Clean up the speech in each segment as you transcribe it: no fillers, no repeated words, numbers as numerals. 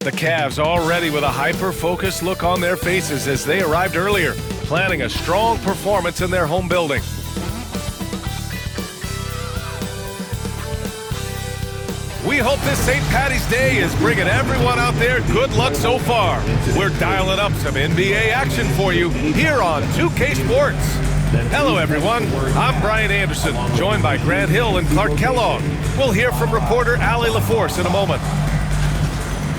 The Cavs already with a hyper-focused look on their faces as they arrived earlier, planning a strong performance in their home building. We hope this St. Paddy's Day is bringing everyone out there good luck so far. We're dialing up some NBA action for you here on 2K Sports. Hello, everyone. I'm Brian Anderson, joined by Grant Hill and Clark Kellogg. We'll hear from reporter Allie LaForce in a moment.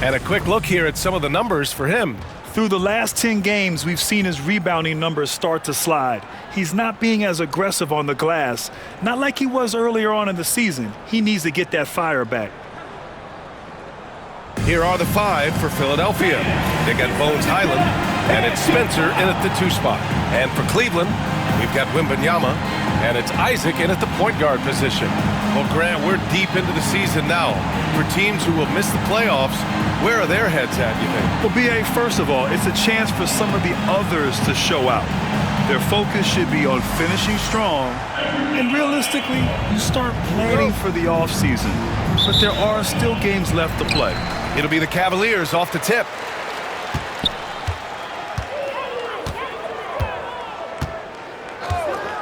And a quick look here at some of the numbers for him. Through the last 10 games, we've seen his rebounding numbers start to slide. He's not being as aggressive on the glass, not like he was earlier on in the season. He needs to get that fire back. Here are the 5 for Philadelphia. They got Bones Highland, and it's Spencer in at the 2 spot. And for Cleveland, we've got MYNBA, and it's Isaac in at the point guard position. Well, Grant, we're deep into the season now. For teams who will miss the playoffs, where are their heads at, you think? Well, B.A., first of all, it's a chance for some of the others to show out. Their focus should be on finishing strong, and realistically, you start planning for the offseason. But there are still games left to play. It'll be the Cavaliers off the tip.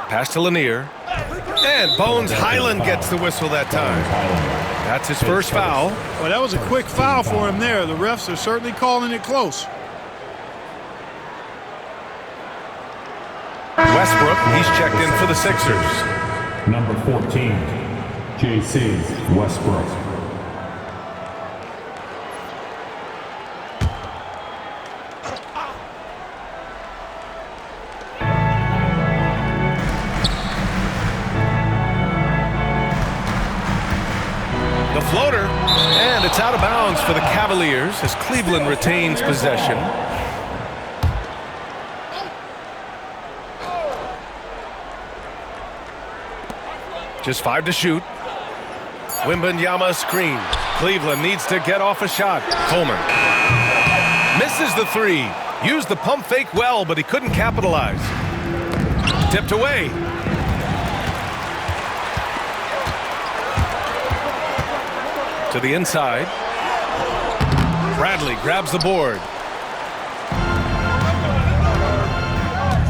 Pass to Lanier. And Bones Highland gets the whistle that time. That's his first foul. Well, that was a quick foul for him there. The refs are certainly calling it close. Westbrook, he's checked in for the Sixers. Number 14, J.C. Westbrook. The floater, and it's out of bounds for the Cavaliers as Cleveland retains possession. Just 5 to shoot. MYNBA screen. Cleveland needs to get off a shot. Coleman misses the 3. Used the pump fake well, but he couldn't capitalize. Tipped away. To the inside. Bradley grabs the board.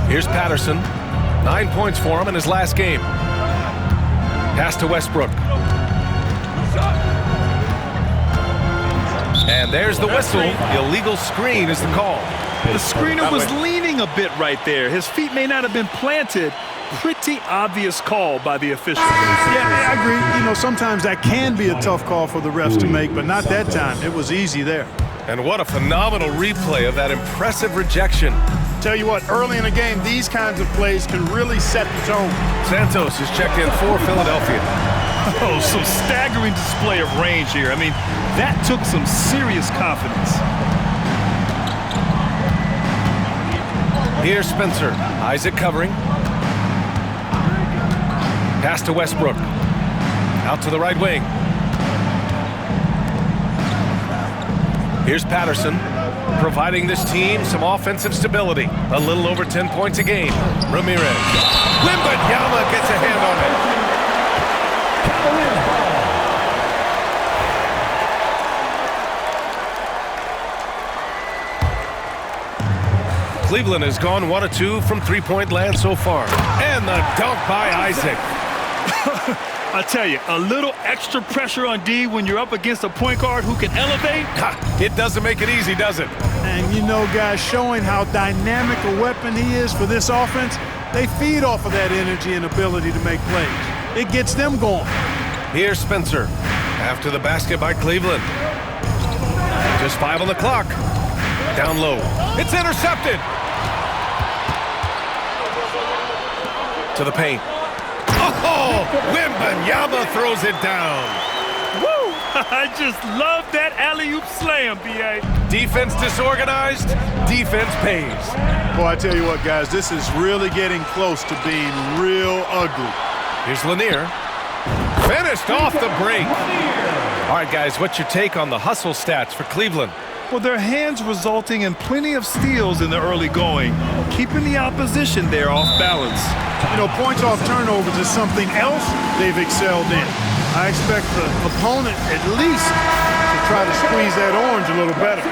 Here's Patterson. 9 points for him in his last game. Pass to Westbrook. And there's the whistle. Illegal screen is the call. The screener was leaning a bit right there. His feet may not have been planted. Pretty obvious call by the official. Yeah, I agree. You know, sometimes that can be a tough call for the refs to make, but not that time. It was easy there. And what a phenomenal replay of that impressive rejection. Tell you what, early in the game, these kinds of plays can really set the tone. Santos is checked in for Philadelphia. Oh, some staggering display of range here. I mean, that took some serious confidence. Here's Spencer. Isaac covering. Pass to Westbrook. Out to the right wing. Here's Patterson, providing this team some offensive stability. A little over 10 points a game. Ramirez. MYNBA gets a hand on it. Cleveland has gone 1 of 2 from three-point land so far. And the dunk by Isaac. I tell you, a little extra pressure on D when you're up against a point guard who can elevate. It doesn't make it easy, does it? And you know, guys, showing how dynamic a weapon he is for this offense, they feed off of that energy and ability to make plays. It gets them going. Here's Spencer. After the basket by Cleveland. Just 5 on the clock. Down low. It's intercepted. To the paint. Oh, MYNBA throws it down. Woo! I just love that alley-oop slam, B.A. Defense disorganized, defense pays. Boy, I tell you what, guys, this is really getting close to being real ugly. Here's Lanier. Finished off the break. All right, guys, what's your take on the hustle stats for Cleveland? Well, their hands resulting in plenty of steals in the early going, keeping the opposition there off balance. You know, points off turnovers is something else they've excelled in. I expect the opponent at least to try to squeeze that orange a little better.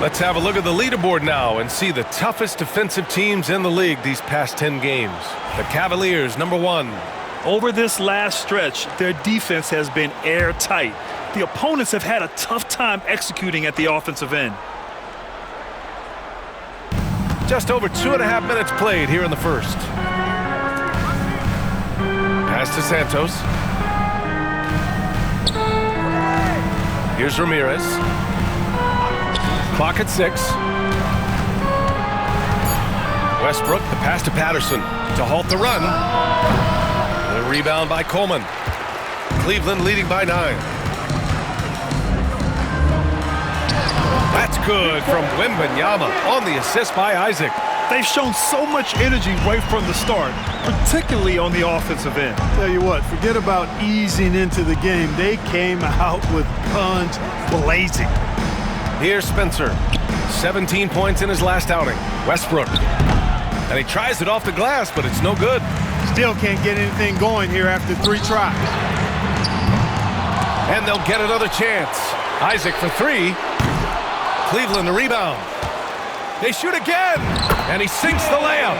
Let's have a look at the leaderboard now and see the toughest defensive teams in the league these past 10 games. The Cavaliers, number 1. Over this last stretch, their defense has been airtight. The opponents have had a tough time executing at the offensive end. Just over 2.5 minutes played here in the first. Pass to Santos. Here's Ramirez. Clock at 6. Westbrook, the pass to Patterson to halt the run. The rebound by Coleman. Cleveland leading by 9. That's good from MYNBA on the assist by Isaac. They've shown so much energy right from the start, particularly on the offensive end. Tell you what, forget about easing into the game. They came out with guns blazing. Here's Spencer. 17 points in his last outing. Westbrook. And he tries it off the glass, but it's no good. Still can't get anything going here after 3 tries. And they'll get another chance. Isaac for 3. Cleveland the rebound. They shoot again, and he sinks the layup.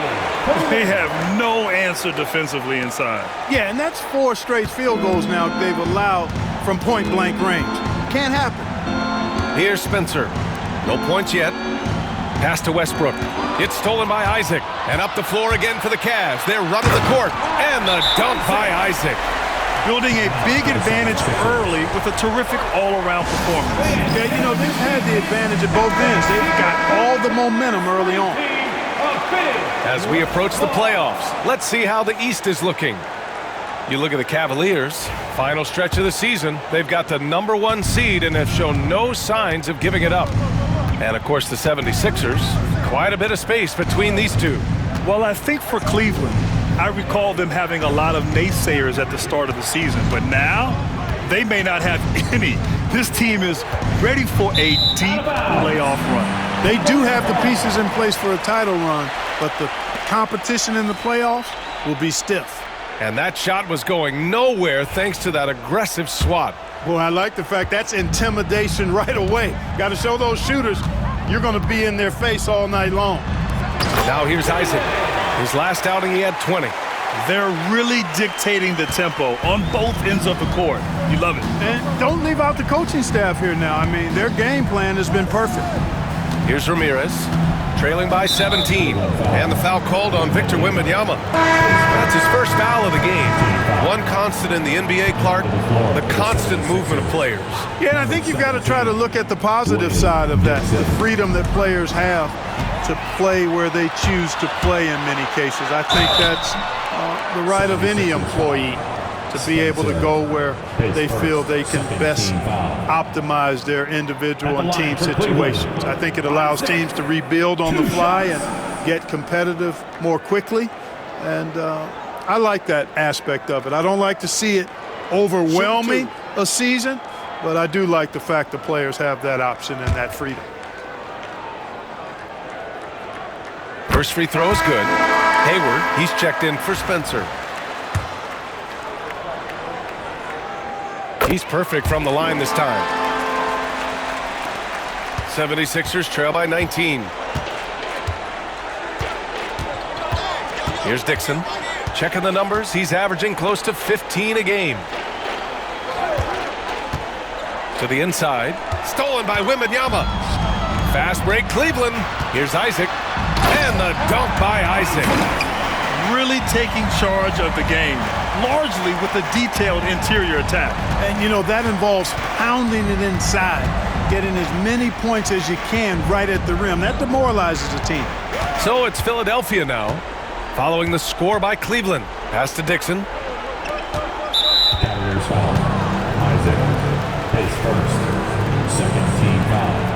They have no answer defensively inside. Yeah, and that's 4 straight field goals now they've allowed from point-blank range. Can't happen. Here's Spencer. No points yet. Pass to Westbrook. It's stolen by Isaac. And up the floor again for the Cavs. They're running the court. And the dunk by Isaac. Building a big advantage early with a terrific all-around performance. Yeah, you know, they've had the advantage at both ends. They've got all the momentum early on. As we approach the playoffs, let's see how the East is looking. You look at the Cavaliers, final stretch of the season, they've got the number 1 seed and have shown no signs of giving it up. And, of course, the 76ers, quite a bit of space between these two. Well, I think for Cleveland, I recall them having a lot of naysayers at the start of the season, but now they may not have any. This team is ready for a deep playoff run. They do have the pieces in place for a title run, but the competition in the playoffs will be stiff. And that shot was going nowhere thanks to that aggressive swat. Boy, I like the fact that's intimidation right away. Got to show those shooters you're going to be in their face all night long. Now here's Isaac. His last outing, he had 20. They're really dictating the tempo on both ends of the court. You love it. And don't leave out the coaching staff here now. I mean, their game plan has been perfect. Here's Ramirez, trailing by 17. And the foul called on Victor Wembanyama. That's his first foul of the game. One constant in the NBA, Clark, the constant movement of players. Yeah, and I think you've got to try to look at the positive side of that, the freedom that players have to play where they choose to play in many cases. I think that's the right of any employee to be able to go where they feel they can best optimize their individual and team situations. I think it allows teams to rebuild on the fly and get competitive more quickly. And I like that aspect of it. I don't like to see it overwhelming a season, but I do like the fact the players have that option and that freedom. First free throw is good. Hayward, he's checked in for Spencer. He's perfect from the line this time. 76ers trail by 19. Here's Dixon. Checking the numbers. He's averaging close to 15 a game. To the inside. Stolen by Wembanyama. Fast break, Cleveland. Here's Isaac. And the dunk by Isaac. Really taking charge of the game, largely with a detailed interior attack. And, you know, that involves pounding it inside, getting as many points as you can right at the rim. That demoralizes a team. So it's Philadelphia now, following the score by Cleveland. Pass to Dixon. Cavaliers foul. Isaac, his first, second team foul.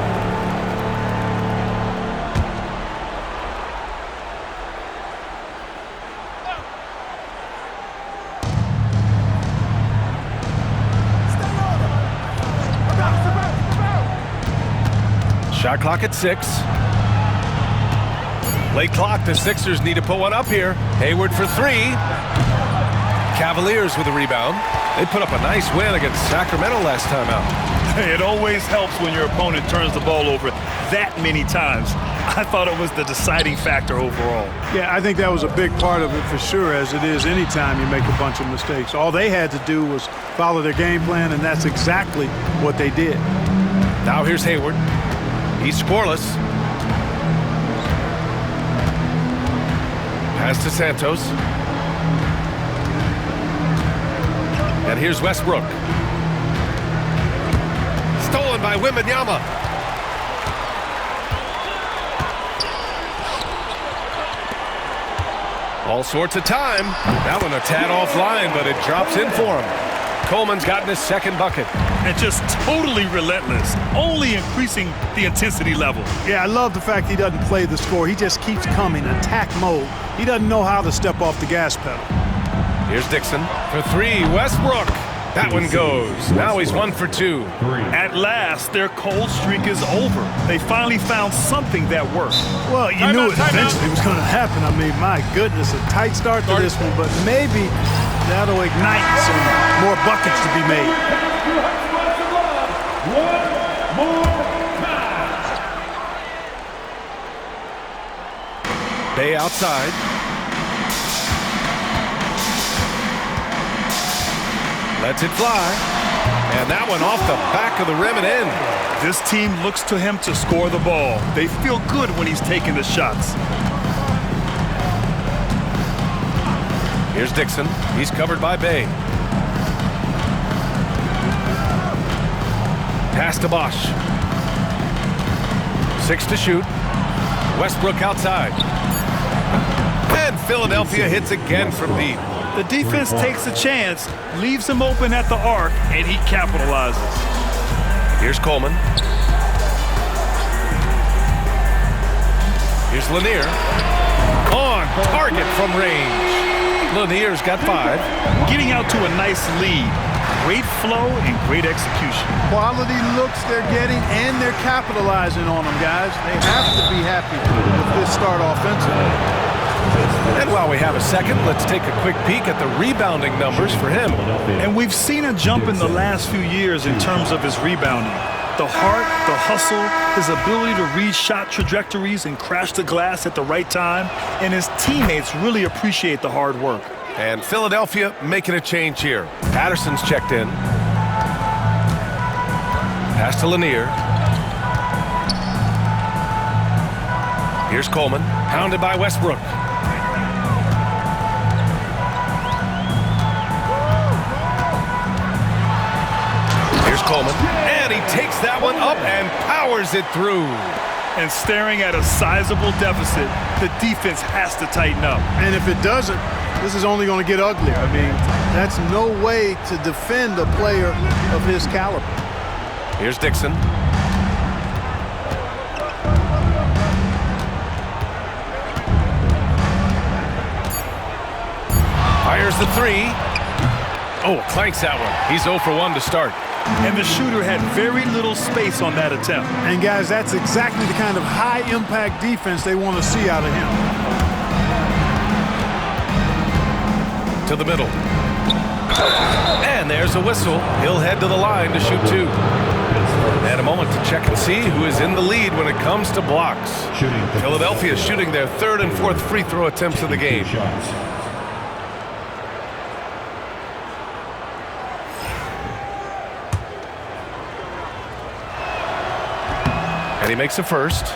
Shot clock at 6. Late clock, the Sixers need to put one up here. Hayward for 3. Cavaliers with a rebound. They put up a nice win against Sacramento last time out. It always helps when your opponent turns the ball over that many times. I thought it was the deciding factor overall. Yeah, I think that was a big part of it for sure, as it is anytime you make a bunch of mistakes. All they had to do was follow their game plan, and that's exactly what they did. Now here's Hayward. He's scoreless. Pass to Santos. And here's Westbrook. Stolen by MYNBA. All sorts of time. That one a tad offline, but it drops in for him. Coleman's gotten his second bucket. And just totally relentless, only increasing the intensity level. Yeah, I love the fact he doesn't play the score. He just keeps coming, attack mode. He doesn't know how to step off the gas pedal. Here's Dixon for three. Westbrook. That one goes. Now he's 1 for 2. At last, their cold streak is over. They finally found something that worked. Well, you knew it eventually was going to happen. I mean, my goodness, a tight start to this one, but maybe that'll ignite some more buckets to be made. Bay outside. Lets it fly. And that one off the back of the rim and in. This team looks to him to score the ball. They feel good when he's taking the shots. Here's Dixon. He's covered by Bay. Pass to Bosch. 6 to shoot. Westbrook outside. And Philadelphia hits again from deep. The defense takes a chance, leaves him open at the arc, and he capitalizes. Here's Coleman. Here's Lanier. On target from range. Lanier's got 5. Getting out to a nice lead. Great flow and great execution. Quality looks they're getting, and they're capitalizing on them, guys. They have to be happy with this start offensively. And while we have a second, let's take a quick peek at the rebounding numbers for him. And we've seen a jump in the last few years in terms of his rebounding. The heart, the hustle, his ability to read shot trajectories and crash the glass at the right time, and his teammates really appreciate the hard work. And Philadelphia making a change here. Patterson's checked in. Pass to Lanier. Here's Coleman, pounded by Westbrook. Here's Coleman, and he takes that one up and powers it through. And staring at a sizable deficit, the defense has to tighten up. And if it doesn't, this is only going to get uglier. I mean, that's no way to defend a player of his caliber. Here's Dixon. Fires the 3. Oh, clanks that one. He's 0 for 1 to start. And the shooter had very little space on that attempt. And guys, that's exactly the kind of high-impact defense they want to see out of him. To the middle. And there's a whistle. He'll head to the line to shoot 2. And a moment to check and see who is in the lead when it comes to blocks. Philadelphia is shooting their 3rd and 4th free throw attempts of the game. And he makes a first.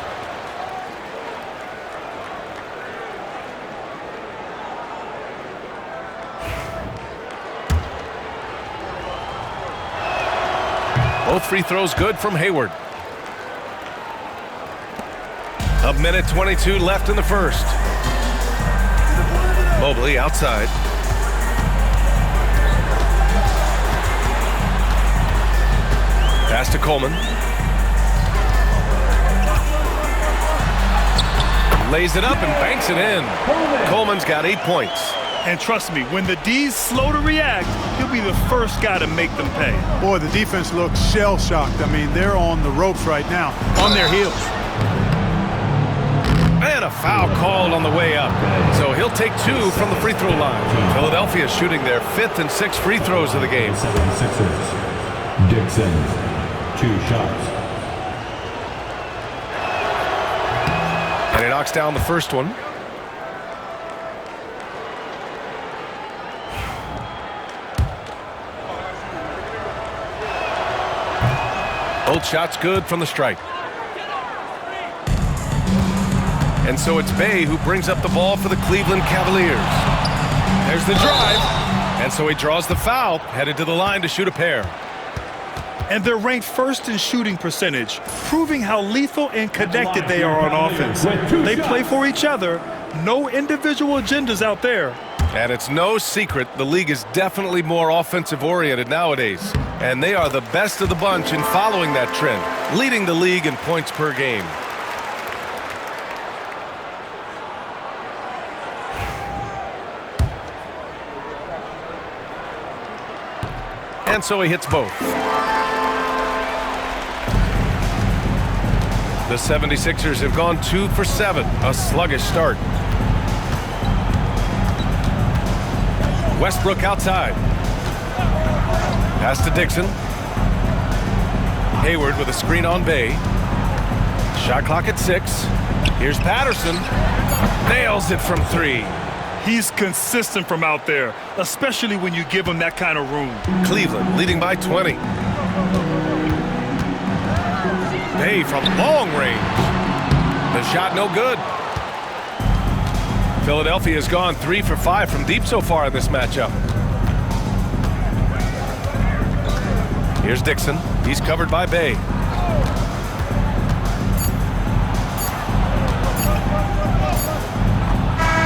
Both free throws good from Hayward. A minute 22 left in the first. Mobley outside. Pass to Coleman. Lays it up and banks it in. Coleman's got 8 points. And trust me, when the D's slow to react, he'll be the first guy to make them pay. Boy, the defense looks shell-shocked. I mean, they're on the ropes right now, on their heels. And a foul called on the way up. So he'll take 2 from the free throw line. Philadelphia shooting their 5th and 6th free throws of the game. Dixon, 2 shots. And he knocks down the first one. Both shots good from the strike. And so it's Bay who brings up the ball for the Cleveland Cavaliers. There's the drive. And so he draws the foul, headed to the line to shoot a pair. And they're ranked first in shooting percentage, proving how lethal and connected they are on offense. They play for each other. No individual agendas out there. And it's no secret the league is definitely more offensive-oriented nowadays. And they are the best of the bunch in following that trend, leading the league in points per game. And so he hits both. The 76ers have gone 2 for 7, a sluggish start. Westbrook outside. Pass to Dixon. Hayward with a screen on Bay. Shot clock at 6. Here's Patterson. Nails it from 3. He's consistent from out there, especially when you give him that kind of room. Cleveland leading by 20. Bay from long range. The shot no good. Philadelphia has gone 3 for 5 from deep so far in this matchup. Here's Dixon. He's covered by Bay.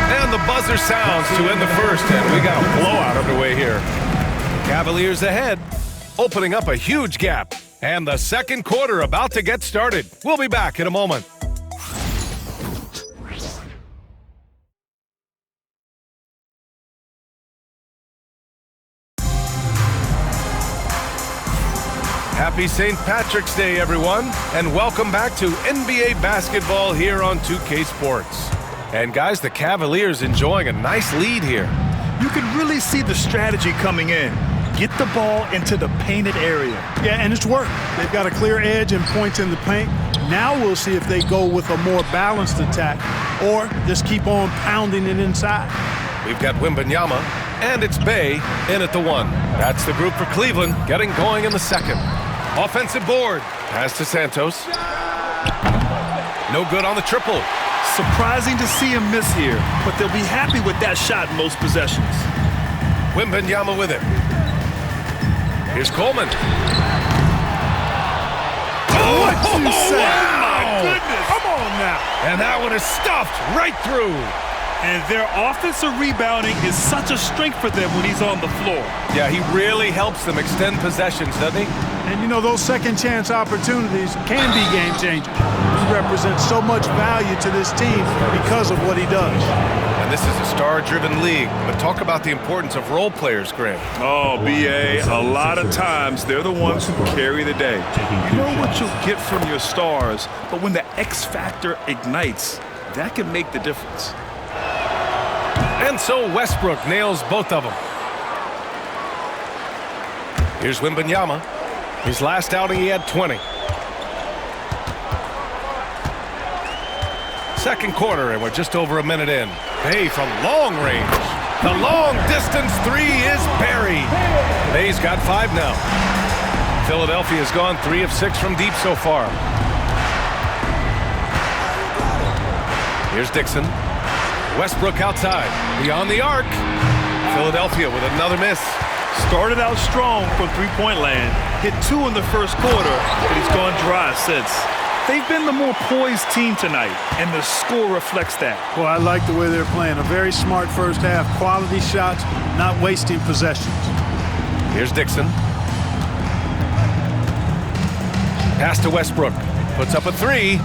And the buzzer sounds to end the first, and we got a blowout underway here. Cavaliers ahead, opening up a huge gap. And the second quarter about to get started. We'll be back in a moment. Happy St. Patrick's Day, everyone, and welcome back to NBA basketball here on 2K Sports. And guys, the Cavaliers enjoying a nice lead here. You can really see the strategy coming in. Get the ball into the painted area. Yeah, and it's worked. They've got a clear edge and points in the paint. Now we'll see if they go with a more balanced attack or just keep on pounding it inside. We've got MYNBA, and it's Bay in at the 1. That's the group for Cleveland getting going in the second. Offensive board. Pass to Santos. No good on the triple. Surprising to see him miss here, but they'll be happy with that shot in most possessions. MYNBA with it. Here's Coleman. What you say? Oh, my goodness. Come on now. And that one is stuffed right through. And their offensive rebounding is such a strength for them when he's on the floor. Yeah, he really helps them extend possessions, doesn't he? And you know, those second chance opportunities can be game changers. He represents so much value to this team because of what he does. And this is a star-driven league, but talk about the importance of role players, Graham. Oh, B.A., a lot of times they're the ones who carry the day. You know what you'll get from your stars, but when the X factor ignites, that can make the difference. And so Westbrook nails both of them. Here's MYNBA. His last outing, he had 20. Second quarter, and we're just over a minute in. Bay from long range. The long distance 3 is buried. Bay's got 5 now. Philadelphia has gone 3 of 6 from deep so far. Here's Dixon. Westbrook outside. Beyond the arc. Philadelphia with another miss. Started out strong from three-point land. Hit 2 in the first quarter, but he's gone dry since. They've been the more poised team tonight, and the score reflects that. Well, I like the way they're playing. A very smart first half. Quality shots, not wasting possessions. Here's Dixon. Pass to Westbrook. Puts up a 3.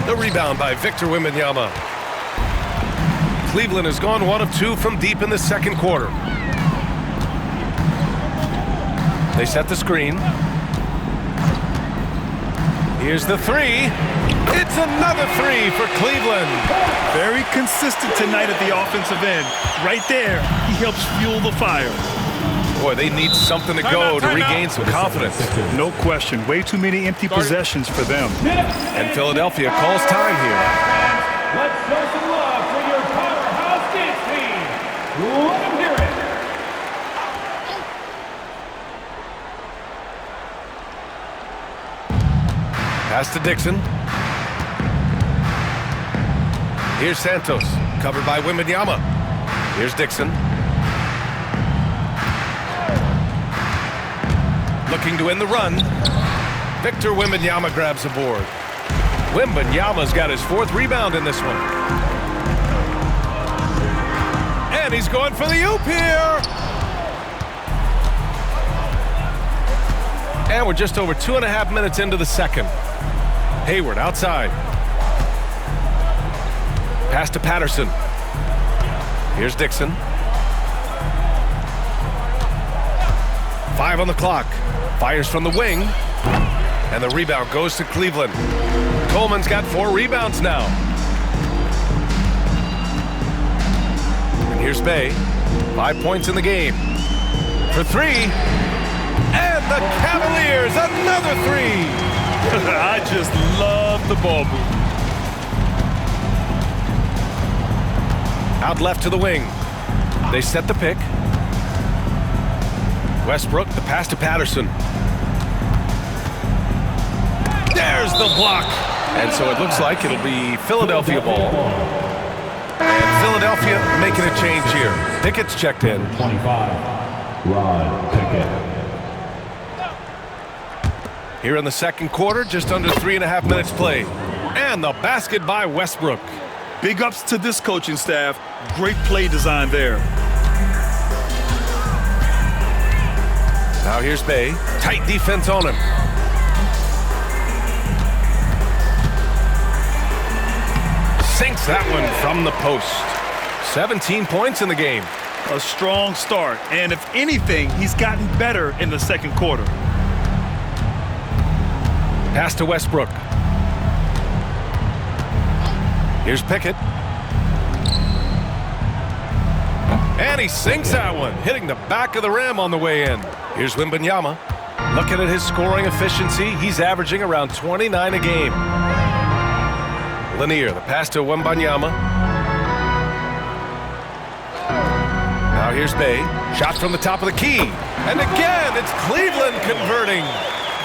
The rebound by Victor Wembanyama. Cleveland has gone 1 of 2 from deep in the second quarter. They set the screen. Here's the 3. It's another 3 for Cleveland. Very consistent tonight at the offensive end. Right there, he helps fuel the fire. Boy, they need something to go to regain some confidence. No question. Way too many empty possessions for them. And Philadelphia calls time here. Let's show some love for your powerhouse dance team. Let them hear it. Pass to Dixon. Here's Santos, covered by MYNBA. Here's Dixon. Looking to end the run. Victor MYNBA grabs a board. MYNBA's got his 4th rebound in this one. And he's going for the oop here. And we're just over 2.5 minutes into the second. Hayward outside. Pass to Patterson. Here's Dixon. 5 on the clock. Fires from the wing. And the rebound goes to Cleveland. Coleman's got 4 rebounds now. And here's Bay. 5 points in the game. For 3. And the Cavaliers, another 3. I just love the ball move. Out left to the wing. They set the pick. Westbrook, the pass to Patterson. There's the block. And so it looks like it'll be Philadelphia ball. And Philadelphia making a change here. Pickett's checked in. 25, Ron Pickett. Here in the second quarter, just under 3.5 minutes played. And the basket by Westbrook. Big ups to this coaching staff. Great play design there. Now here's Bay. Tight defense on him. Sinks that one from the post. 17 points in the game. A strong start. And if anything, he's gotten better in the second quarter. Pass to Westbrook. Here's Pickett. And he sinks that one, hitting the back of the rim on the way in. Here's MYNBA. Looking at his scoring efficiency, he's averaging around 29 a game. Lanier, the pass to MYNBA. Now here's Bay. Shot from the top of the key. And again, it's Cleveland converting.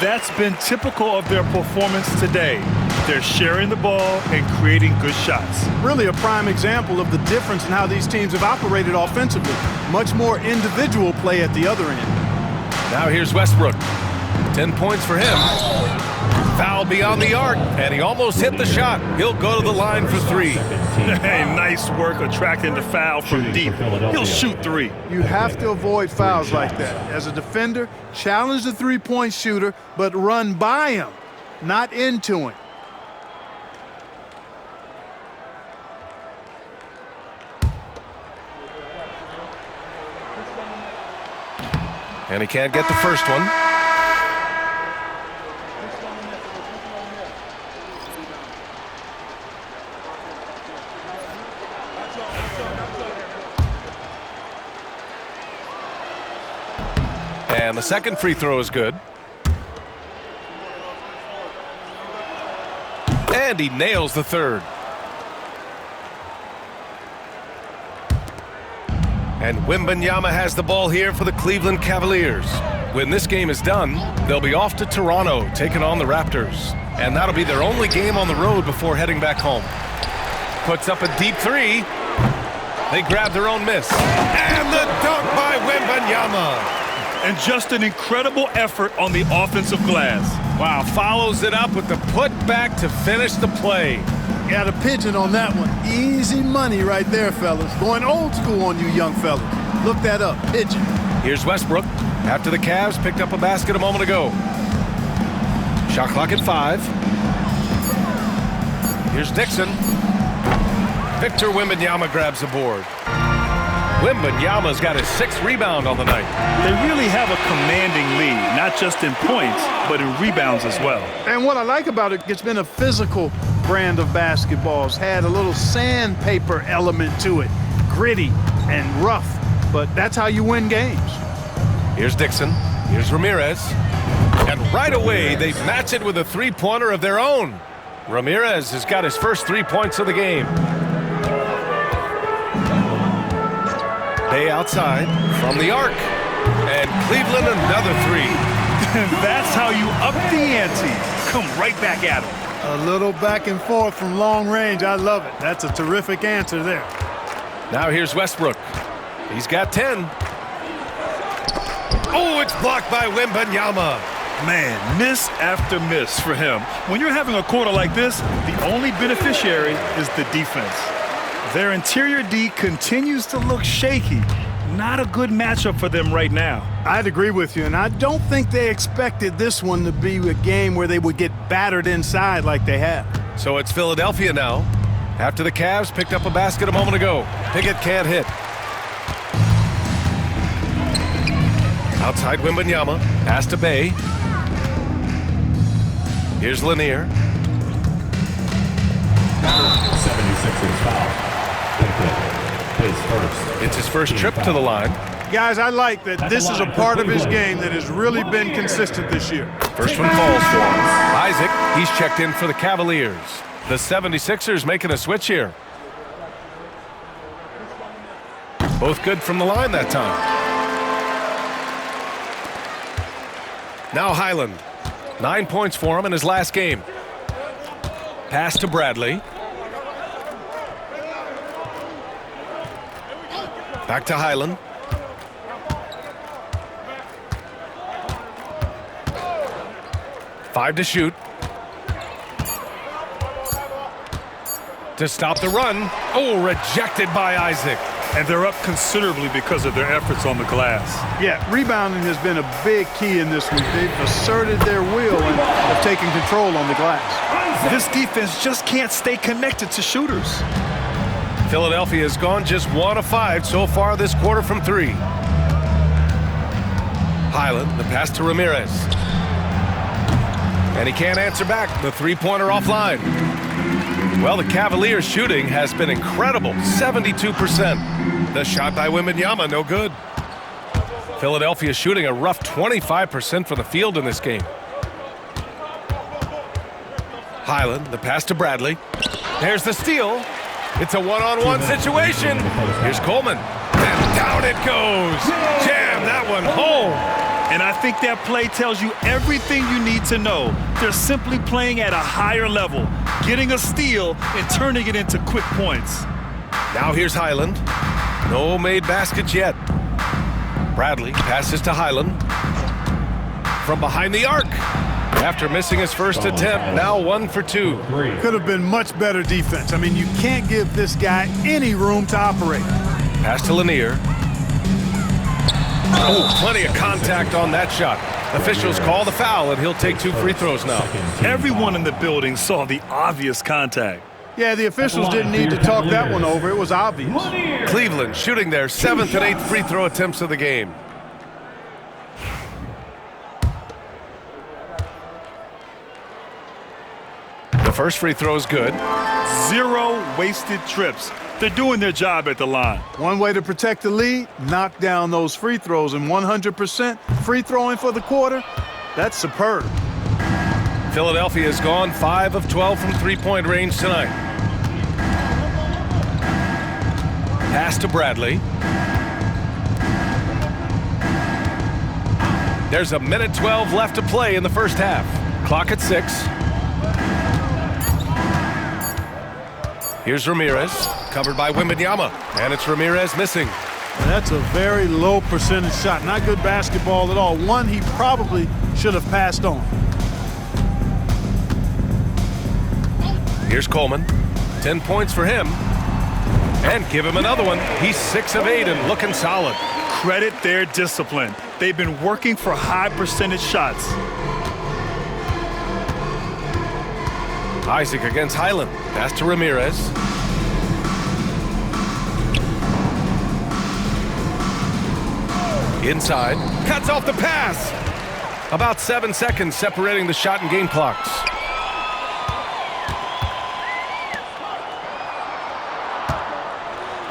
That's been typical of their performance today. They're sharing the ball and creating good shots. Really a prime example of the difference in how these teams have operated offensively. Much more individual play at the other end. Now here's Westbrook. 10 points for him. Foul beyond the arc, and he almost hit the shot. He'll go to the line for 3. Hey, nice work attracting the foul from deep. He'll shoot 3. You have to avoid fouls like that. As a defender, challenge the three-point shooter, but run by him, not into him. And he can't get the first one. And the second free throw is good. And he nails the third. And MYNBA has the ball here for the Cleveland Cavaliers. When this game is done, they'll be off to Toronto, taking on the Raptors. And that'll be their only game on the road before heading back home. Puts up a deep 3. They grab their own miss. And the dunk by MYNBA. And just an incredible effort on the offensive glass. Wow, follows it up with the putback to finish the play. Got a pigeon on that one. Easy money right there, fellas. Going old school on you young fellas. Look that up, pigeon. Here's Westbrook. After the Cavs picked up a basket a moment ago. Shot clock at 5. Here's Dixon. Victor MYNBA grabs the board. MYNBA's got his 6th rebound on the night. They really have a commanding lead, not just in points, but in rebounds as well. And what I like about it, it's been a physical brand of basketball. It's had a little sandpaper element to it. Gritty and rough, but that's how you win games. Here's Dixon. Here's Ramirez. And right away, they match it with a three-pointer of their own. Ramirez has got his first 3 points of the game. Bay outside from the arc. And Cleveland another three. That's how you up the ante. Come right back at him. A little back and forth from long range. I love it. That's a terrific answer there. Now here's Westbrook. He's got 10. Oh, it's blocked by MYNBA. Man, miss after miss for him. When you're having a quarter like this, the only beneficiary is the defense. Their interior D continues to look shaky. Not a good matchup for them right now. I'd agree with you, and I don't think they expected this one to be a game where they would get battered inside like they have. So it's Philadelphia now. After the Cavs picked up a basket a moment ago. Pickett can't hit. Outside MYNBA. Pass to Bay. Here's Lanier. 76ers foul. His first. It's his first trip to the line. Guys, I like that this is a part of his game that has really been consistent this year. First one falls for him. Isaac, he's checked in for the Cavaliers. The 76ers making a switch here. Both good from the line that time. Now Highland. 9 points for him in his last game. Pass to Bradley. Back to Highland. Five to shoot. To stop the run. Oh, rejected by Isaac. And they're up considerably because of their efforts on the glass. Yeah, rebounding has been a big key in this one. They've asserted their will and have taken control on the glass. This defense just can't stay connected to shooters. Philadelphia has gone just 1 of 5 so far this quarter from 3. Highland, the pass to Ramirez. And he can't answer back. The three-pointer offline. Well, the Cavaliers' shooting has been incredible, 72%. The shot by MYNBA, no good. Philadelphia shooting a rough 25% from the field in this game. Highland, the pass to Bradley. There's the steal. It's a one-on-one situation. Here's Coleman. And down it goes. Jam that one home. And I think that play tells you everything you need to know. They're simply playing at a higher level, getting a steal and turning it into quick points. Now here's Highland. No made baskets yet. Bradley passes to Highland. From behind the arc. After missing his first attempt, now 1 for 2. Could have been much better defense. I mean, you can't give this guy any room to operate. Pass to Lanier. Oh, plenty of contact on that shot. Officials call the foul, and he'll take 2 free throws now. Everyone in the building saw the obvious contact. Yeah, the officials didn't need to talk that one over. It was obvious. Cleveland shooting their 7th and 8th free throw attempts of the game. The first free throw is good. 0 wasted trips. They're doing their job at the line. One way to protect the lead, knock down those free throws, and 100% free throwing for the quarter, that's superb. Philadelphia has gone 5 of 12 from three-point range tonight. Pass to Bradley. There's 1:12 left to play in the first half. Clock at 6. Here's Ramirez, covered by MYNBA, and it's Ramirez missing. That's a very low percentage shot. Not good basketball at all. One he probably should have passed on. Here's Coleman. 10 points for him. And give him another one. He's 6 of 8 and looking solid. Credit their discipline. They've been working for high percentage shots. Isaac against Highland. Pass to Ramirez. Inside. Cuts off the pass. About 7 seconds separating the shot and game clocks.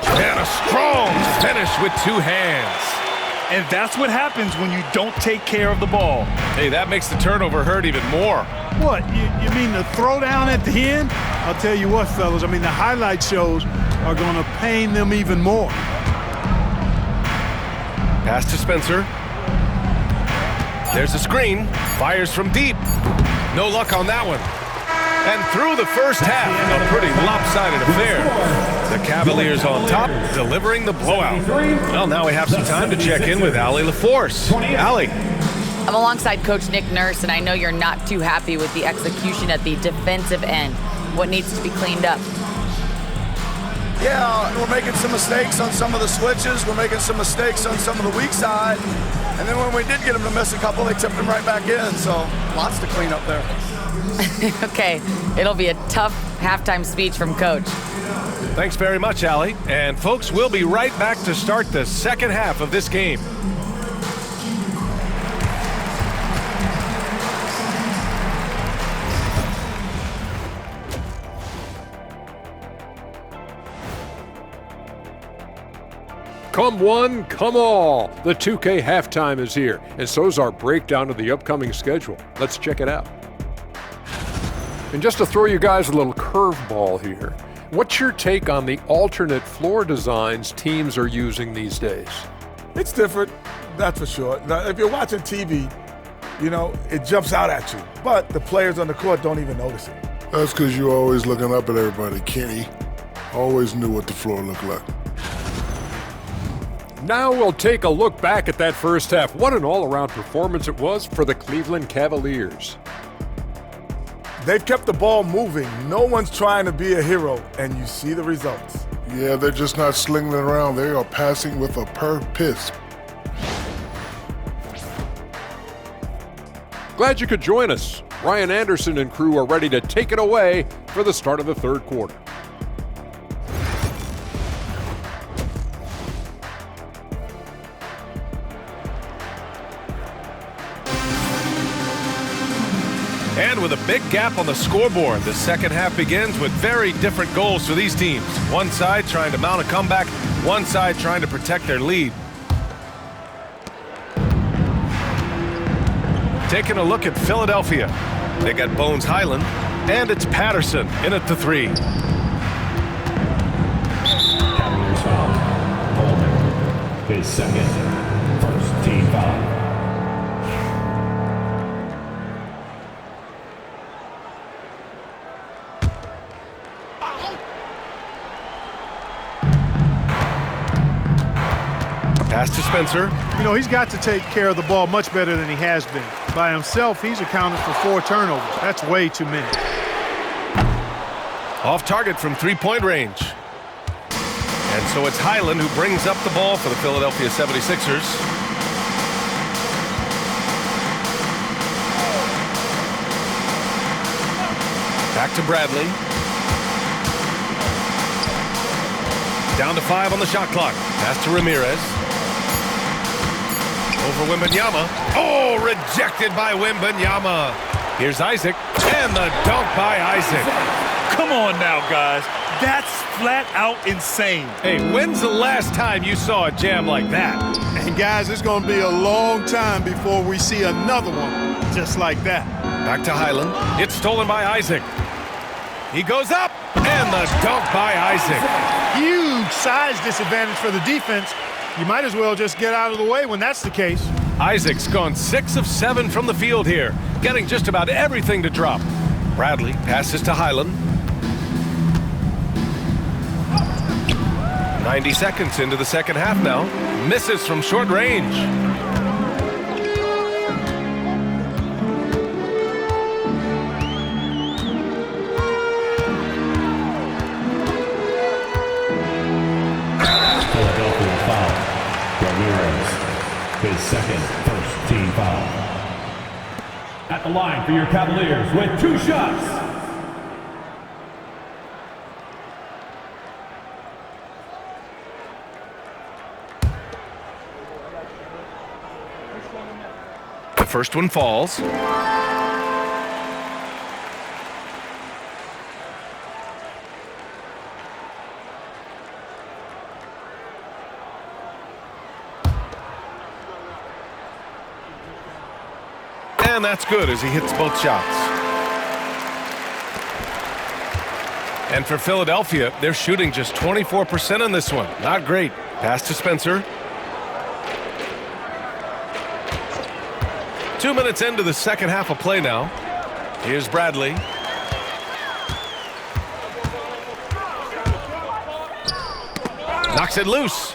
And a strong finish with 2 hands. And that's what happens when you don't take care of the ball. Hey, that makes the turnover hurt even more. What, you mean the throwdown at the end? I'll tell you what, fellas, I mean, the highlight shows are going to pain them even more. Pass to Spencer. There's a screen. Fires from deep. No luck on that one. And through the first half, a pretty lopsided affair. The Cavaliers on top, delivering the blowout. Well, now we have some time to check in with Allie LaForce. Allie. I'm alongside Coach Nick Nurse, and I know you're not too happy with the execution at the defensive end. What needs to be cleaned up? Yeah, we're making some mistakes on some of the switches. We're making some mistakes on some of the weak side. And then when we did get them to miss a couple, they tipped them right back in. So lots to clean up there. Okay, it'll be a tough halftime speech from Coach. Thanks very much, Allie. And folks, we'll be right back to start the second half of this game. Come one, come all. The 2K halftime is here, and so's our breakdown of the upcoming schedule. Let's check it out. And just to throw you guys a little curveball here, what's your take on the alternate floor designs teams are using these days? It's different, that's for sure. Now, if you're watching TV, you know, it jumps out at you, but the players on the court don't even notice it. That's because you're always looking up at everybody, Kenny. Always knew what the floor looked like. Now we'll take a look back at that first half. What an all-around performance it was for the Cleveland Cavaliers. They've kept the ball moving. No one's trying to be a hero, and you see the results. Yeah, they're just not slinging it around. They are passing with a purpose. Glad you could join us. Ryan Anderson and crew are ready to take it away for the start of the third quarter. And with a big gap on the scoreboard, the second half begins with very different goals for these teams. One side trying to mount a comeback, one side trying to protect their lead. Taking a look at Philadelphia. They got Bones Highland, and it's Patterson in at the three. Cavaliers foul. Coleman. His second. First team foul. Pass to Spencer. You know, he's got to take care of the ball much better than he has been. By himself, he's accounted for 4 turnovers. That's way too many. Off target from three-point range. And so it's Highland who brings up the ball for the Philadelphia 76ers. Back to Bradley. Down to 5 on the shot clock. Pass to Ramirez. Over Wembanyama. Oh, rejected by Wembanyama. Here's Isaac. And the dunk by Isaac. Come on now, guys. That's flat out insane. Hey, when's the last time you saw a jam like that? And guys, it's going to be a long time before we see another one just like that. Back to Highland. It's stolen by Isaac. He goes up. And the dunk by Isaac. Huge size disadvantage for the defense. You might as well just get out of the way when that's the case. Isaac's gone 6 of 7 from the field here, getting just about everything to drop. Bradley passes to Highland. 90 seconds into the second half now. Misses from short range. Philadelphia foul. Ramirez. His second. First team foul. At the line for your Cavaliers with 2 shots. The first one falls. And that's good as he hits both shots. And for Philadelphia, they're shooting just 24% on this one. Not great. Pass to Spencer. 2 minutes into the second half of play now. Here's Bradley. Knocks it loose.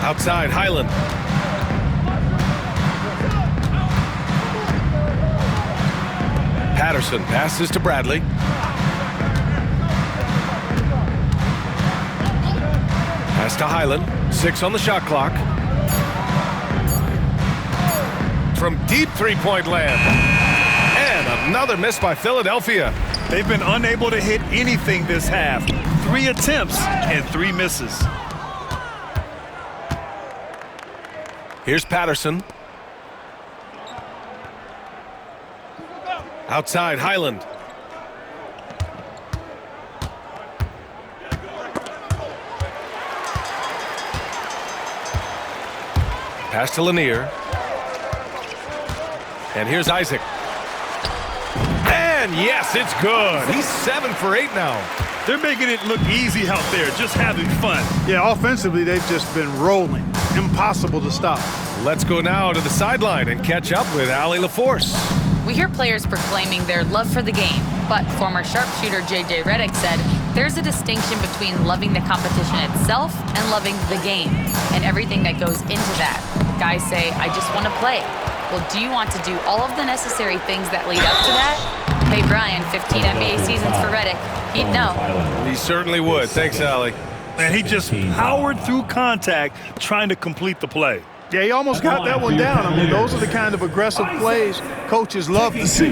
Outside, Highland. Patterson passes to Bradley. Pass to Highland. 6 on the shot clock. From deep three-point land. And another miss by Philadelphia. They've been unable to hit anything this half. 3 attempts and 3 misses. Here's Patterson. Outside, Highland. Pass to Lanier. And here's Isaac. And yes, it's good. He's 7 for 8 now. They're making it look easy out there, just having fun. Yeah, offensively, they've just been rolling. Impossible to stop. Let's go now to the sideline and catch up with Allie LaForce. We hear players proclaiming their love for the game, but former sharpshooter J.J. Redick said there's a distinction between loving the competition itself and loving the game and everything that goes into that. Guys say, I just want to play. Well, do you want to do all of the necessary things that lead up to that? Hey, Brian, 15 NBA seasons for Redick. He'd know. He certainly would. Thanks, Allie. And he just powered through contact trying to complete the play. Yeah, he almost got that one down. I mean, those are the kind of aggressive plays coaches love to see.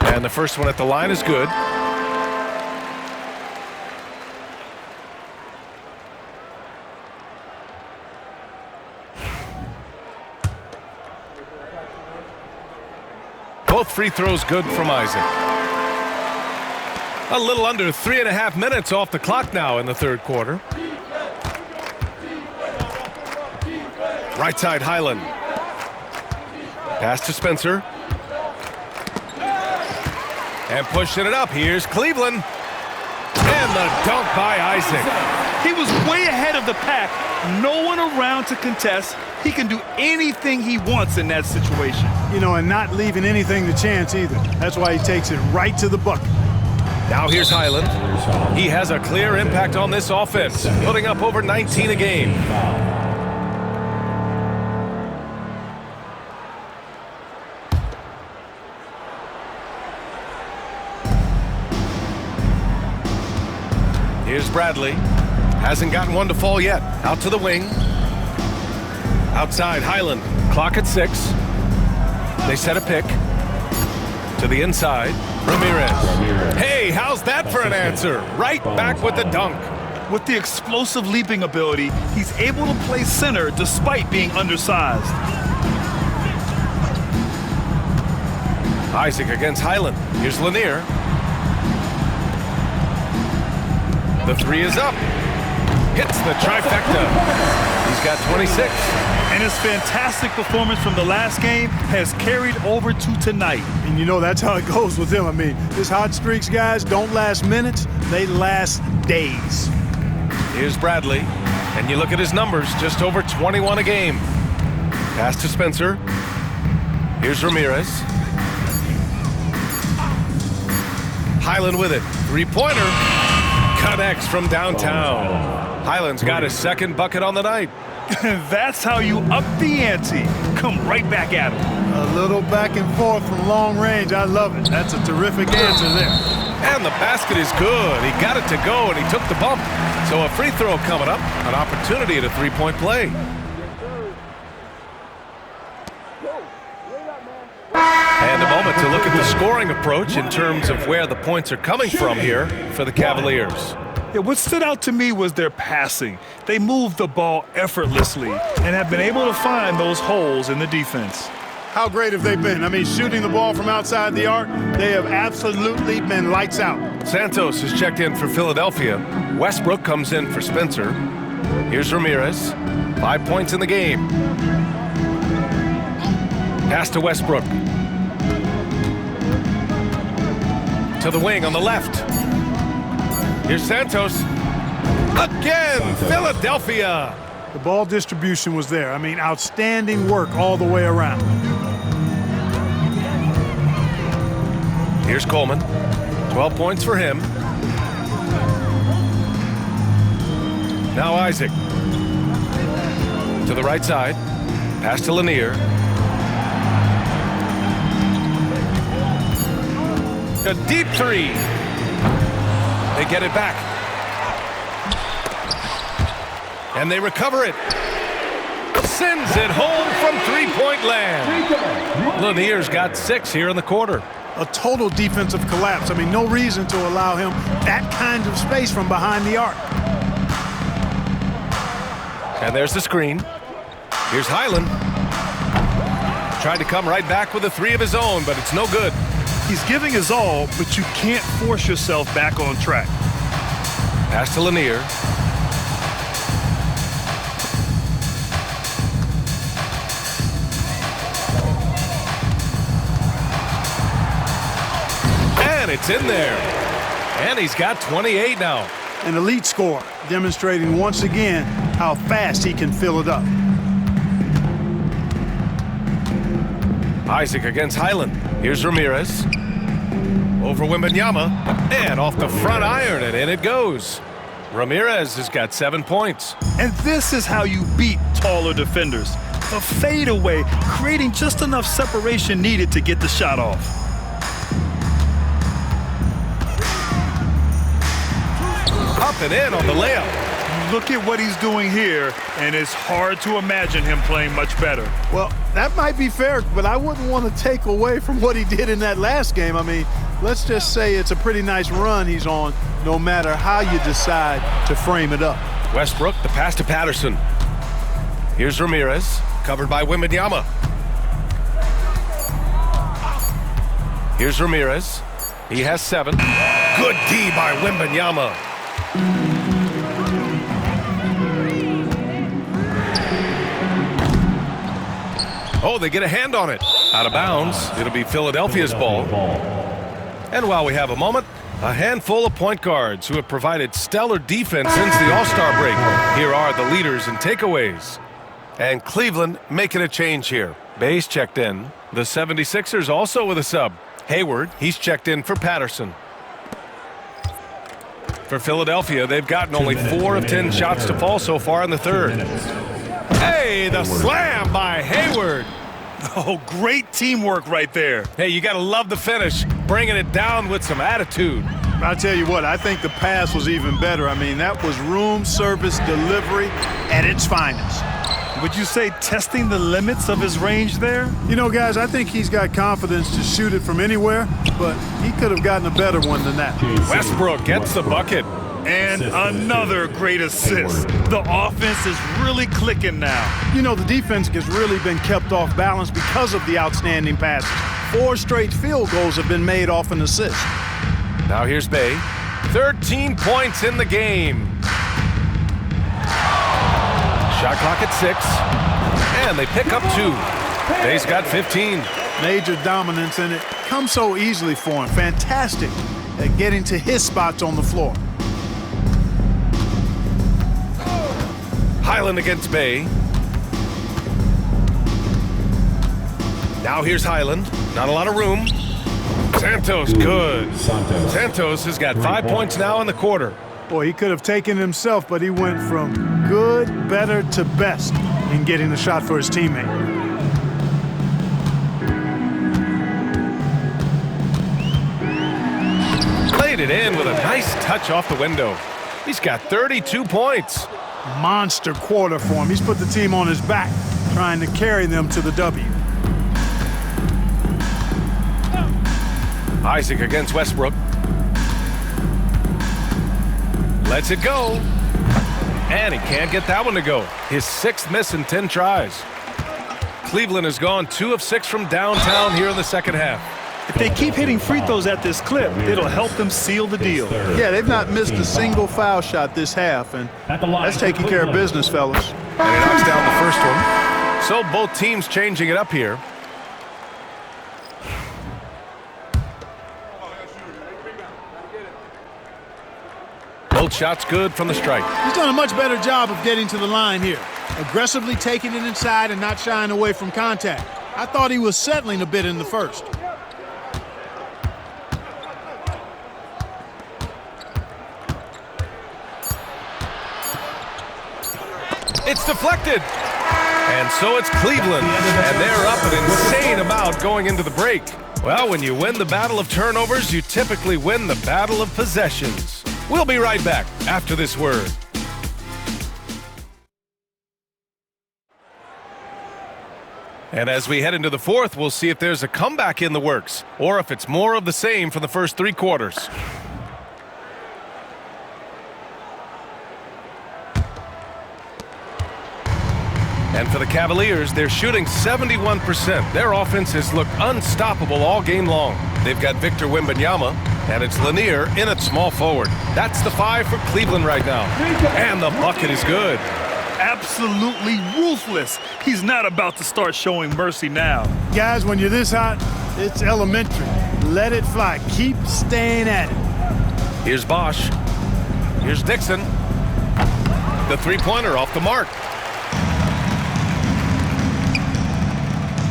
And the first one at the line is good. Both free throws good from Isaac. A little under 3.5 minutes off the clock now in the third quarter. Right side, Highland. Pass to Spencer. And pushing it up. Here's Cleveland. And the dunk by Isaac. He was way ahead of the pack. No one around to contest. He can do anything he wants in that situation. You know, and not leaving anything to chance either. That's why he takes it right to the bucket. Now here's Highland. He has a clear impact on this offense, putting up over 19 a game. Here's Bradley. Hasn't gotten one to fall yet. Out to the wing. Outside, Highland. Clock at 6. They set a pick. To the inside, Ramirez. Hey, how's that for an answer? Right back with the dunk. With the explosive leaping ability, he's able to play center despite being undersized. Isaac against Highland. Here's Lanier. The 3 is up. Hits the trifecta. He's got 26. And his fantastic performance from the last game has carried over to tonight. And you know, that's how it goes with him. I mean, his hot streaks, guys, don't last minutes. They last days. Here's Bradley. And you look at his numbers, just over 21 a game. Pass to Spencer. Here's Ramirez. Highland with it. Three-pointer. Connects from downtown. Highland's got his second bucket on the night. That's how you up the ante. Come right back at him. A little back and forth from long range. I love it. That's a terrific answer there. And the basket is good. He got it to go, and he took the bump. So a free throw coming up, an opportunity at a three-point play. And a moment to look at the scoring approach in terms of where the points are coming from here for the Cavaliers. Yeah, what stood out to me was their passing. They moved the ball effortlessly and have been able to find those holes in the defense. How great have they been? I mean, shooting the ball from outside the arc, they have absolutely been lights out. Santos has checked in for Philadelphia. Westbrook comes in for Spencer. Here's Ramirez. 5 points in the game. Pass to Westbrook. To the wing on the left. Here's Santos. Again, Philadelphia. The ball distribution was there. I mean, outstanding work all the way around. Here's Coleman. 12 points for him. Now Isaac. To the right side. Pass to Lanier. A deep three. They get it back. And they recover it. Sends it home from three-point land. Lanier's got 6 here in the quarter. A total defensive collapse. I mean, no reason to allow him that kind of space from behind the arc. And there's the screen. Here's Highland. Tried to come right back with a 3 of his own, but it's no good. He's giving his all, but you can't force yourself back on track. Pass to Lanier. And it's in there. And he's got 28 now. An elite score, demonstrating once again how fast he can fill it up. Isaac against Highland. Here's Ramirez. Over Wembanyama. And off the front iron, and in it goes. Ramirez has got 7 points. And this is how you beat taller defenders. A fadeaway, creating just enough separation needed to get the shot off. Up and in on the layup. Look at what he's doing here, and it's hard to imagine him playing much better. Well, that might be fair, but I wouldn't want to take away from what he did in that last game. I mean, let's just say it's a pretty nice run he's on, no matter how you decide to frame it up. Westbrook, the pass to Patterson. Here's Ramirez, covered by Wembanyama. Here's Ramirez. He has 7. Good D by Wembanyama. Oh, they get a hand on it. Out of bounds. It'll be Philadelphia's ball. And while we have a moment, a handful of point guards who have provided stellar defense since the All-Star break. Here are the leaders in takeaways. And Cleveland making a change here. Bay's checked in. The 76ers also with a sub. Hayward, he's checked in for Patterson. For Philadelphia, they've gotten only 4 of 10 shots to fall so far in the third. Hey, the slam by Hayward. Oh, great teamwork right there. Hey, you got to love the finish, bringing it down with some attitude. I'll tell you what, I think the pass was even better. I mean, that was room service delivery at its finest. Would you say testing the limits of his range there? You know, guys, I think he's got confidence to shoot it from anywhere, but he could have gotten a better one than that. Westbrook gets the bucket. And another great assist. The offense is really clicking now. You know, the defense has really been kept off balance because of the outstanding passes. 4 straight field goals have been made off an assist. Now here's Bay. 13 points in the game. Shot clock at 6. And they pick up 2. Bay's got 15. Major dominance, and it comes so easily for him. Fantastic at getting to his spots on the floor. Highland against Bay. Now here's Highland. Not a lot of room. Santos, good. Santos has got 5 points now in the quarter. Boy, he could have taken himself, but he went from good, better to best in getting the shot for his teammate. Played it in with a nice touch off the window. He's got 32 points. Monster quarter for him. He's put the team on his back, trying to carry them to the W. Isaac against Westbrook. Lets it go. And he can't get that one to go. His 6th miss in 10 tries. Cleveland has gone 2 of 6 from downtown here in the second half. If they keep hitting free throws at this clip, it'll help them seal the deal. Yeah, they've not missed a single foul shot this half, and that's taking care of business, fellas. And he knocks down the first one. So both teams changing it up here. Both shots good from the stripe. He's done a much better job of getting to the line here. Aggressively taking it inside and not shying away from contact. I thought he was settling a bit in the first. It's deflected. And so it's Cleveland. And they're up an insane amount going into the break. Well, when you win the battle of turnovers, you typically win the battle of possessions. We'll be right back after this word. And as we head into the fourth, we'll see if there's a comeback in the works or if it's more of the same from the first 3 quarters. And for the Cavaliers, they're shooting 71%. Their offense has looked unstoppable all game long. They've got Victor Wembanyama, and it's Lanier in at small forward. That's the 5 for Cleveland right now. And the bucket is good. Absolutely ruthless. He's not about to start showing mercy now. Guys, when you're this hot, it's elementary. Let it fly. Keep staying at it. Here's Bosch. Here's Dixon. The three-pointer off the mark.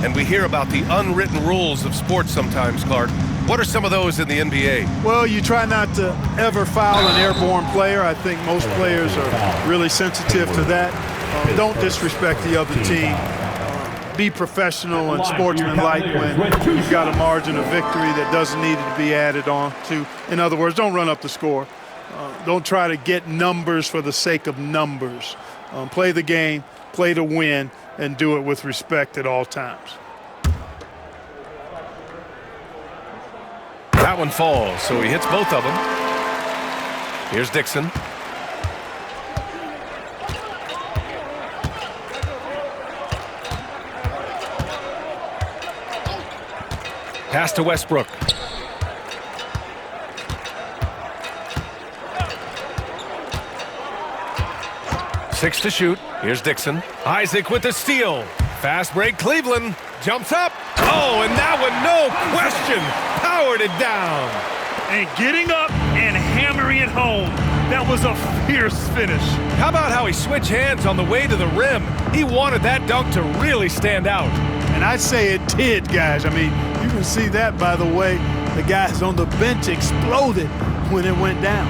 And we hear about the unwritten rules of sports sometimes, Clark. What are some of those in the NBA? Well, you try not to ever foul an airborne player. I think most players are really sensitive to that. Don't disrespect the other team. Be professional and sportsmanlike when you've got a margin of victory that doesn't need to be added on to. In other words, don't run up the score. Don't try to get numbers for the sake of numbers. Play the game, play to win, and do it with respect at all times. That one falls, so he hits both of them. Here's Dixon. Pass to Westbrook. Six to shoot. Here's Dixon. Isaac with the steal. Fast break, Cleveland. Jumps up. Oh, and that one, no question, powered it down. And getting up and hammering it home. That was a fierce finish. How about how he switched hands on the way to the rim? He wanted that dunk to really stand out. And I'd say it did, guys. I mean, you can see that by the way the guys on the bench exploded when it went down.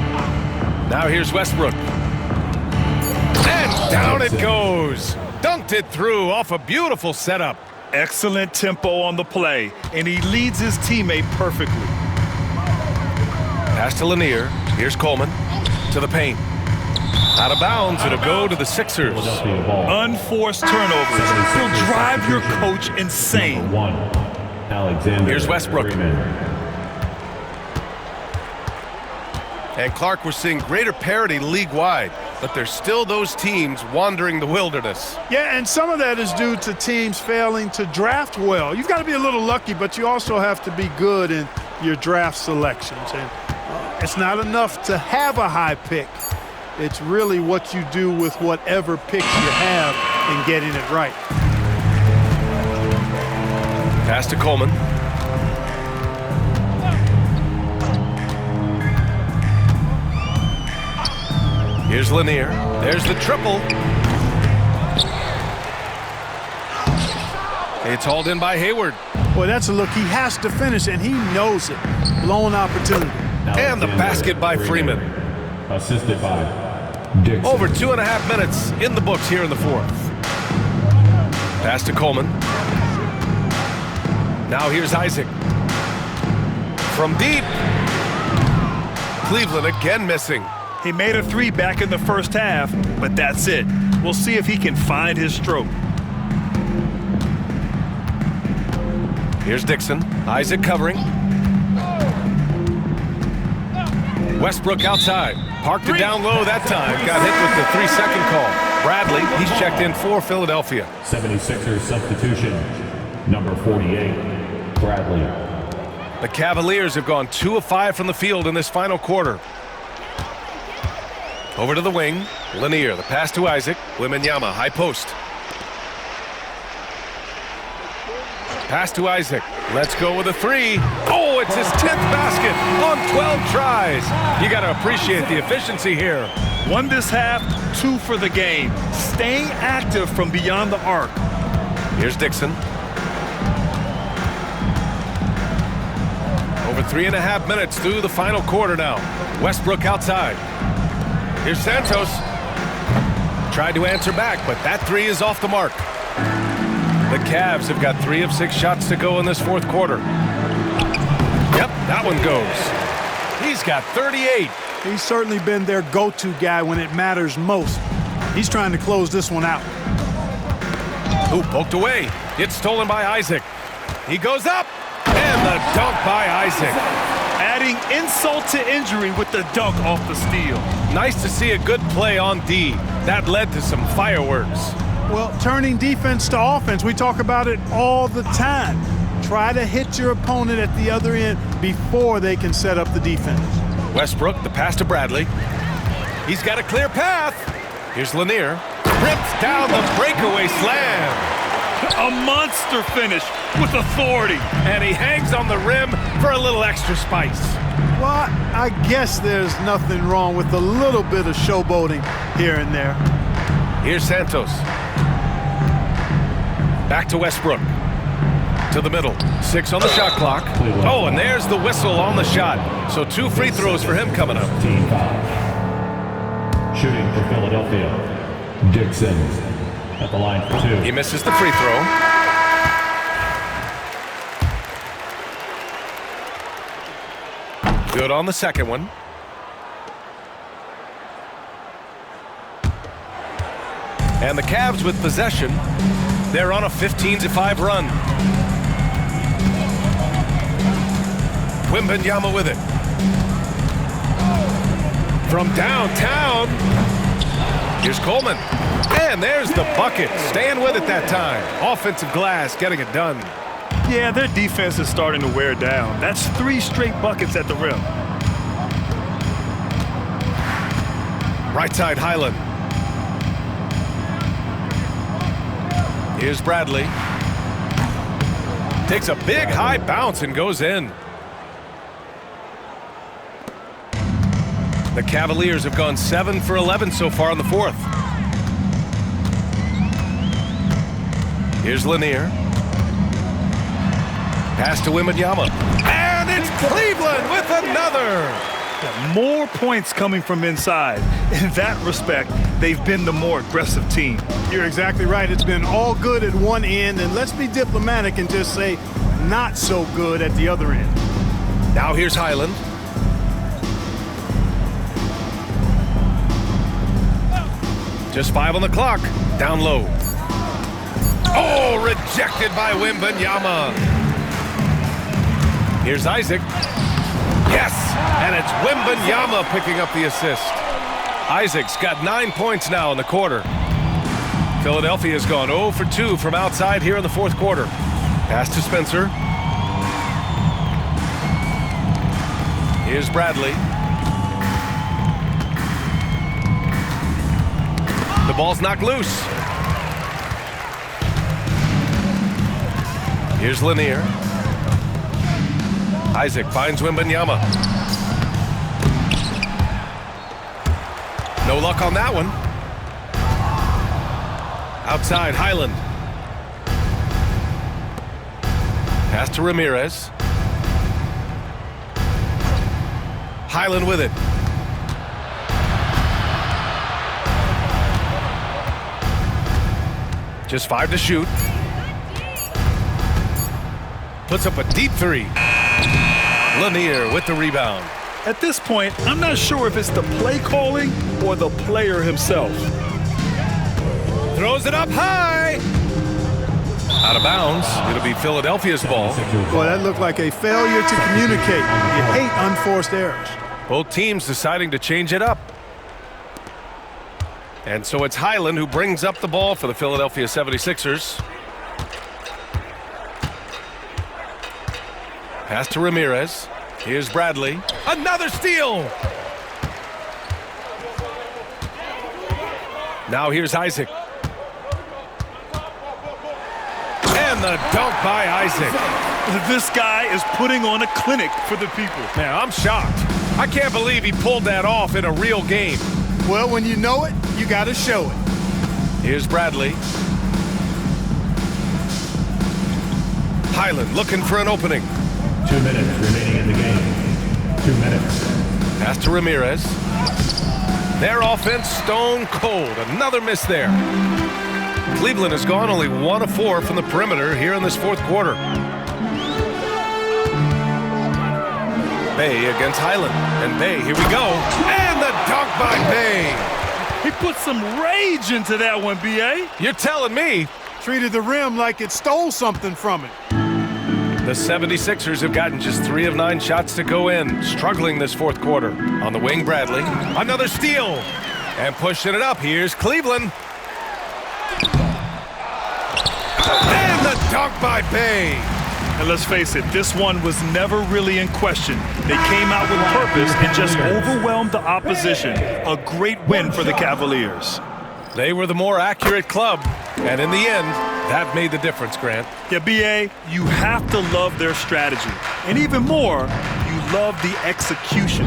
Now here's Westbrook. And down it goes. Dunked it through off a beautiful setup. Excellent tempo on the play, and he leads his teammate perfectly. Pass to Lanier. Here's Coleman. To the paint. Out of bounds. It'll go to the Sixers. Unforced turnovers will drive your coach insane. Here's Westbrook. And Clark, we're seeing greater parity league-wide, but there's still those teams wandering the wilderness. Yeah, and some of that is due to teams failing to draft well. You've got to be a little lucky, but you also have to be good in your draft selections. And it's not enough to have a high pick. It's really what you do with whatever picks you have and getting it right. Pass to Coleman. Here's Lanier. There's the triple. It's hauled in by Hayward. Boy, that's a look he has to finish, and he knows it. Blown opportunity. And the basket by Freeman. Assisted by Dixon. Over 2.5 minutes in the books here in the fourth. Pass to Coleman. Now here's Isaac. From deep. Cleveland again missing. He made a three back in the first half, but that's it. We'll see if he can find his stroke. Here's Dixon. Isaac covering. Westbrook outside. Parked it down low that time. Got hit with the 3-second call. Bradley, he's checked in for Philadelphia. 76ers substitution, number 48, Bradley. The Cavaliers have gone 2 of 5 from the field in this final quarter. Over to the wing. Lanier, the pass to Isaac. Wembanyama, high post. Pass to Isaac. Let's go with a 3. Oh, it's his 10th basket on 12 tries. You got to appreciate the efficiency here. 1 this half, 2 for the game. Staying active from beyond the arc. Here's Dixon. Over 3.5 minutes through the final quarter now. Westbrook outside. Here's Santos. Tried to answer back, but that 3 is off the mark. The Cavs have got 3 of 6 shots to go in this fourth quarter. Yep, that one goes. He's got 38. He's certainly been their go-to guy when it matters most. He's trying to close this one out. Ooh, poked away. It's stolen by Isaac. He goes up, and the dunk by Isaac. Adding insult to injury with the dunk off the steal. Nice to see a good play on D. That led to some fireworks. Well, turning defense to offense, we talk about it all the time. Try to hit your opponent at the other end before they can set up the defense. Westbrook, the pass to Bradley. He's got a clear path. Here's Lanier. Rips down the breakaway slam. A monster finish with authority. And he hangs on the rim for a little extra spice. Well, I guess there's nothing wrong with a little bit of showboating here and there. Here's Santos. Back to Westbrook. To the middle. 6 on the shot clock. Oh, and there's the whistle on the shot. So 2 free throws for him coming up. Team foul. Shooting for Philadelphia, Dixon at the line for 2. He misses the free throw. Good on the second one. And the Cavs with possession. They're on a 15-5 run. Wembanyama with it. From downtown. Here's Coleman. And there's the bucket. Staying with it that time. Offensive glass getting it done. Yeah, their defense is starting to wear down. That's 3 straight buckets at the rim. Right side, Highland. Here's Bradley. Takes a big high bounce and goes in. The Cavaliers have gone 7 for 11 so far in the fourth. Here's Lanier. Pass to Wembanyama. And it's Cleveland with another. More points coming from inside. In that respect, they've been the more aggressive team. You're exactly right. It's been all good at one end, and let's be diplomatic and just say not so good at the other end. Now here's Highland. Just 5 on the clock. Down low. Oh, rejected by Wembanyama. Here's Isaac. Yes, and it's Wembanyama picking up the assist. Isaac's got 9 points now in the quarter. Philadelphia has gone 0 for 2 from outside here in the fourth quarter. Pass to Spencer. Here's Bradley. The ball's knocked loose. Here's Lanier. Isaac finds Wembanyama. No luck on that one. Outside, Highland. Pass to Ramirez. Highland with it. Just 5 to shoot. Puts up a deep 3. Lanier with the rebound. At this point, I'm not sure if it's the play calling or the player himself. Throws it up high. Out of bounds. It'll be Philadelphia's ball. Boy, that looked like a failure to communicate. You hate unforced errors. Both teams deciding to change it up. And so it's Highland who brings up the ball for the Philadelphia 76ers. Pass to Ramirez. Here's Bradley. Another steal! Now here's Isaac. And the dunk by Isaac. This guy is putting on a clinic for the people. Man, I'm shocked. I can't believe he pulled that off in a real game. Well, when you know it, you got to show it. Here's Bradley. Highland looking for an opening. 2 minutes remaining in the game. 2 minutes. Pass to Ramirez. Their offense stone cold. Another miss there. Cleveland has gone only 1 of 4 from the perimeter here in this fourth quarter. Bay against Highland. And Bay, here we go. And the dunk by Bay. He put some rage into that one, B.A. You're telling me. Treated the rim like it stole something from it. The 76ers have gotten just 3 of 9 shots to go in, struggling this fourth quarter. On the wing, Bradley. Another steal. And pushing it up, here's Cleveland. And the dunk by Bay. And let's face it, this one was never really in question. They came out with purpose and just overwhelmed the opposition. A great win for the Cavaliers. They were the more accurate club, and in the end, that made the difference, Grant. Yeah, B.A., you have to love their strategy. And even more, you love the execution.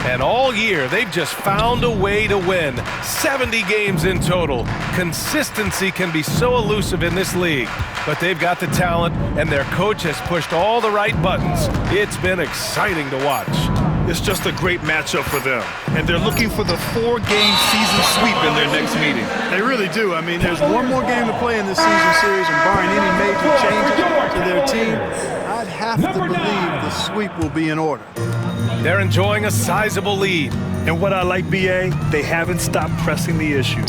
And all year, they've just found a way to win. 70 games in total. Consistency can be so elusive in this league, but they've got the talent, and their coach has pushed all the right buttons. It's been exciting to watch. It's just a great matchup for them. And they're looking for the 4-game season sweep in their next meeting. They really do. I mean, there's one more game to play in this season series, and barring any major changes to their team, I'd have to believe the sweep will be in order. They're enjoying a sizable lead. And what I like, B.A., they haven't stopped pressing the issue.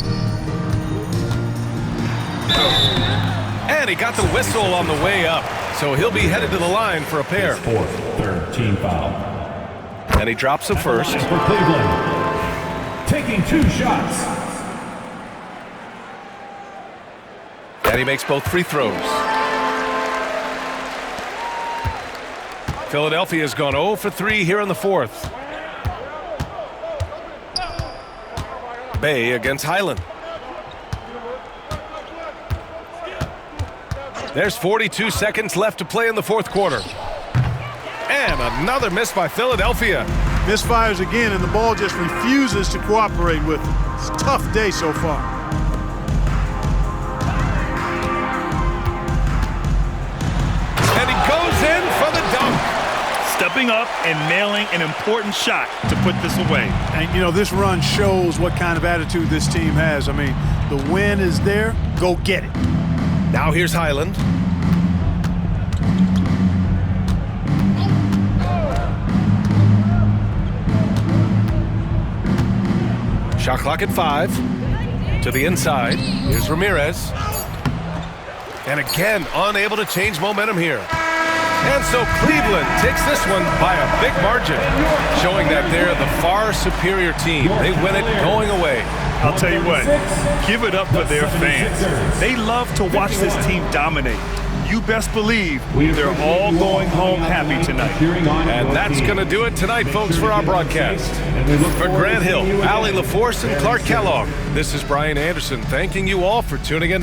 And he got the whistle on the way up, so he'll be headed to the line for a pair. Fourth, third team foul. And he drops it first. For Cleveland, taking 2 shots. And he makes both free throws. Philadelphia has gone 0 for 3 here in the fourth. Bay against Highland. There's 42 seconds left to play in the fourth quarter. And another miss by Philadelphia. Misfires again, and the ball just refuses to cooperate with it. It's a tough day so far. And he goes in for the dunk. Stepping up and nailing an important shot to put this away. And, you know, this run shows what kind of attitude this team has. I mean, the win is there. Go get it. Now here's Highland. Shot clock at 5. To the inside. Here's Ramirez. And again, unable to change momentum here. And so Cleveland takes this one by a big margin, showing that they're the far superior team. They win it going away. I'll tell you what, give it up for their fans. They love to watch this team dominate. You best believe they're all going home happy tonight. And that's going to do it tonight, folks, for our broadcast. For Grant Hill, Allie LaForce, and Clark Kellogg, this is Brian Anderson thanking you all for tuning in.